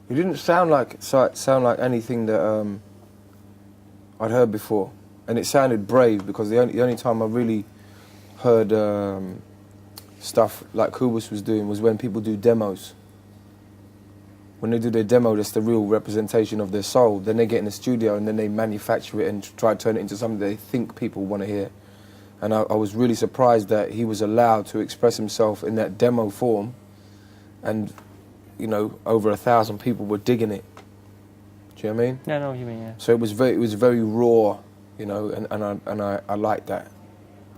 It didn't sound like anything that I'd heard before, and it sounded brave because the only time I really heard stuff like Kubus was doing was when people do demos. When they do their demo, that's the real representation of their soul. Then they get in the studio and then they manufacture it and try to turn it into something they think people want to hear. And I was really surprised that he was allowed to express himself in that demo form, and you know, over 1,000 people were digging it. Do you know what I mean? Yeah, I know what you mean. Yeah. So it was very raw, you know, and I liked that,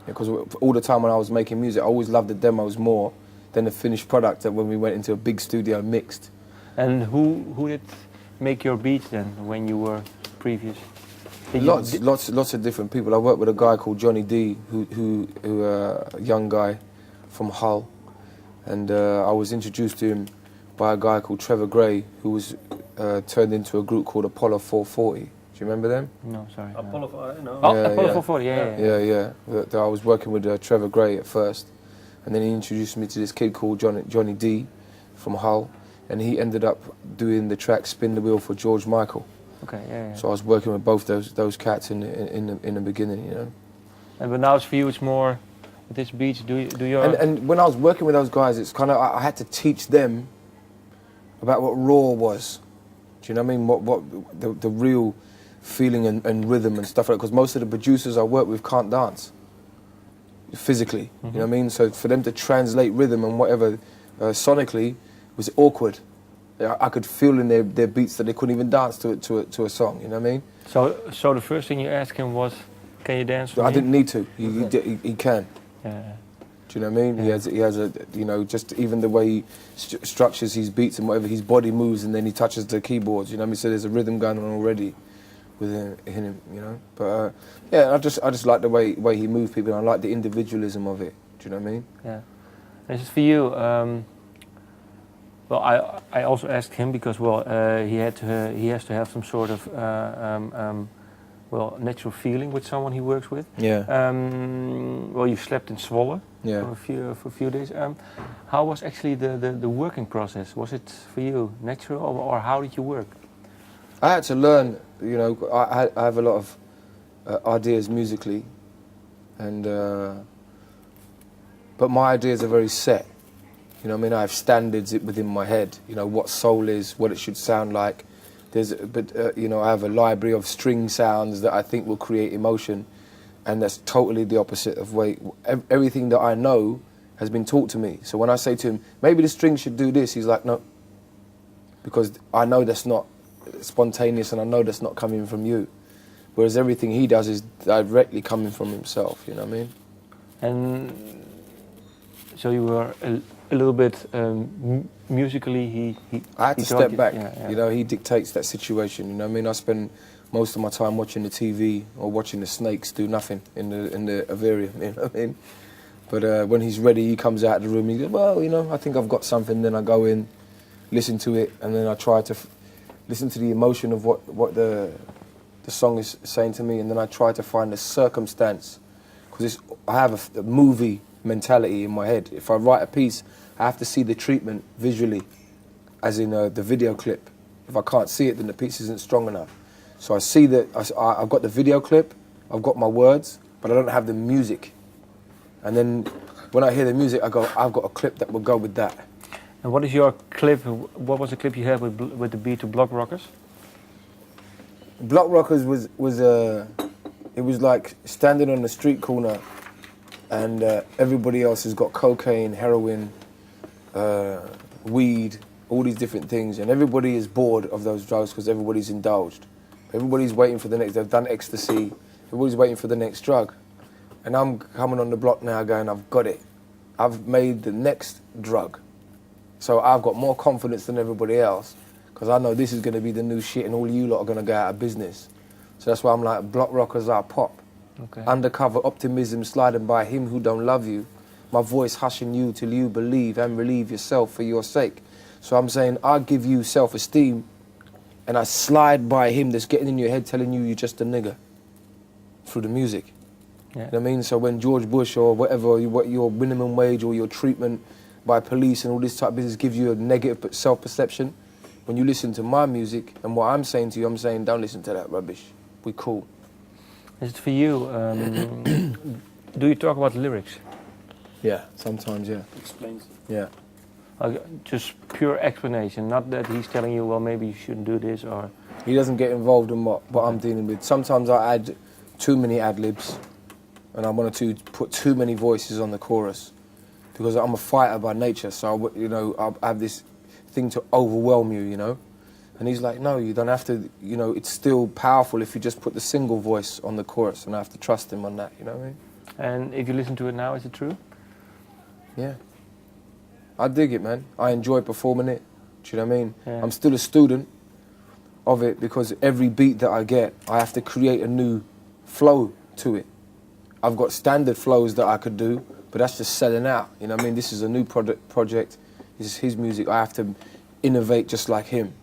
because all the time when I was making music, I always loved the demos more than the finished product. That when we went into a big studio mixed. And who did make your beats then when you were previous? Lots of different people. I worked with a guy called Johnny D, who a young guy from Hull, and I was introduced to him by a guy called Trevor Gray, who was turned into a group called Apollo 440. Do you remember them? No, sorry. Apollo, no. Oh, yeah, Apollo 440, yeah. I was working with Trevor Gray at first, and then he introduced me to this kid called Johnny D from Hull, and he ended up doing the track "Spin the Wheel" for George Michael. Okay, yeah. So I was working with both those cats in the beginning, you know. And but now it's for you, it's more with this beats. Do your and when I was working with those guys, it's kind of I had to teach them about what raw was. Do you know what I mean? What the real feeling and rhythm and stuff like that. Because most of the producers I work with can't dance physically. You know what I mean? So for them to translate rhythm and whatever sonically was awkward. I could feel in their beats that they couldn't even dance to a song. You know what I mean? So the first thing you asked him was, "Can you dance for me?" I didn't need to. He can. Yeah. Do you know what I mean? Yeah. He has a you know, just even the way he structures his beats and whatever, his body moves and then he touches the keyboards. You know what I mean? So there's a rhythm going on already within him. You know. But yeah, I just like the way he moves people. And I like the individualism of it. Do you know what I mean? Yeah. And just for you. Well, I also asked him because he has to have some sort of natural feeling with someone he works with. Yeah. You slept in Zwolle for a few days. How was actually the working process? Was it for you natural, or how did you work? I had to learn. You know, I have a lot of ideas musically, and but my ideas are very set. You know what I mean? I have standards within my head. You know, what soul is, what it should sound like. You know, I have a library of string sounds that I think will create emotion, and that's totally the opposite of everything that I know has been taught to me. So when I say to him, maybe the string should do this, he's like, no, because I know that's not spontaneous, and I know that's not coming from you. Whereas everything he does is directly coming from himself. You know what I mean? And so you were a little bit musically. I had to step back. Yeah. You know, he dictates that situation. You know what I mean? I spend most of my time watching the TV or watching the snakes do nothing in the vivarium. You know what I mean? But when he's ready, he comes out of the room. He goes, well, you know, I think I've got something. Then I go in, listen to it, and then I try to listen to the emotion of what the song is saying to me, and then I try to find the circumstance, because I have a movie mentality in my head. If I write a piece, I have to see the treatment visually, as in the video clip. If I can't see it, then the piece isn't strong enough. So I see that I've got the video clip, I've got my words, but I don't have the music. And then when I hear the music, I go, I've got a clip that will go with that. And what is your clip? What was the clip you had with the beat to Block Rockers? Block Rockers was it was like standing on the street corner, and everybody else has got cocaine, heroin, weed, all these different things, and everybody is bored of those drugs because everybody's indulged. Everybody's waiting for the next. They've done ecstasy. Everybody's waiting for the next drug, and I'm coming on the block now, going, I've got it. I've made the next drug, so I've got more confidence than everybody else because I know this is going to be the new shit, and all you lot are going to go out of business. So that's why I'm like, Block Rockers are pop. Okay. Undercover optimism sliding by him who don't love you. My voice hushing you till you believe and relieve yourself for your sake. So I'm saying I give you self-esteem, and I slide by him that's getting in your head telling you you're just a nigger through the music. Yeah. You know what I mean? So when George Bush or whatever, what your minimum wage or your treatment by police and all this type of business gives you a negative self-perception, when you listen to my music and what I'm saying to you, I'm saying, don't listen to that rubbish. We cool. Is it for you? Do you talk about lyrics? Yeah, sometimes, yeah. Explains. Yeah. Just pure explanation, not that he's telling you, well, maybe you shouldn't do this, or... He doesn't get involved in what I'm dealing with. Sometimes I add too many ad-libs and I want to put too many voices on the chorus because I'm a fighter by nature, so, you know, I have this thing to overwhelm you, you know? And he's like, no, you don't have to, you know, it's still powerful if you just put the single voice on the chorus, and I have to trust him on that, you know what I mean? And if you listen to it now, is it true? Yeah. I dig it, man. I enjoy performing it. Do you know what I mean? Yeah. I'm still a student of it because every beat that I get, I have to create a new flow to it. I've got standard flows that I could do, but that's just selling out. You know what I mean? This is a new project. This is his music. I have to innovate just like him.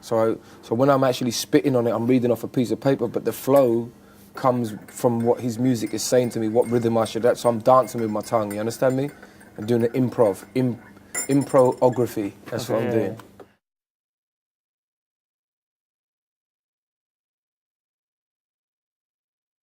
So when I'm actually spitting on it, I'm reading off a piece of paper, but the flow comes from what his music is saying to me, what rhythm I should have. So I'm dancing with my tongue, you understand me? I'm doing an improv, imprography. That's what I'm doing.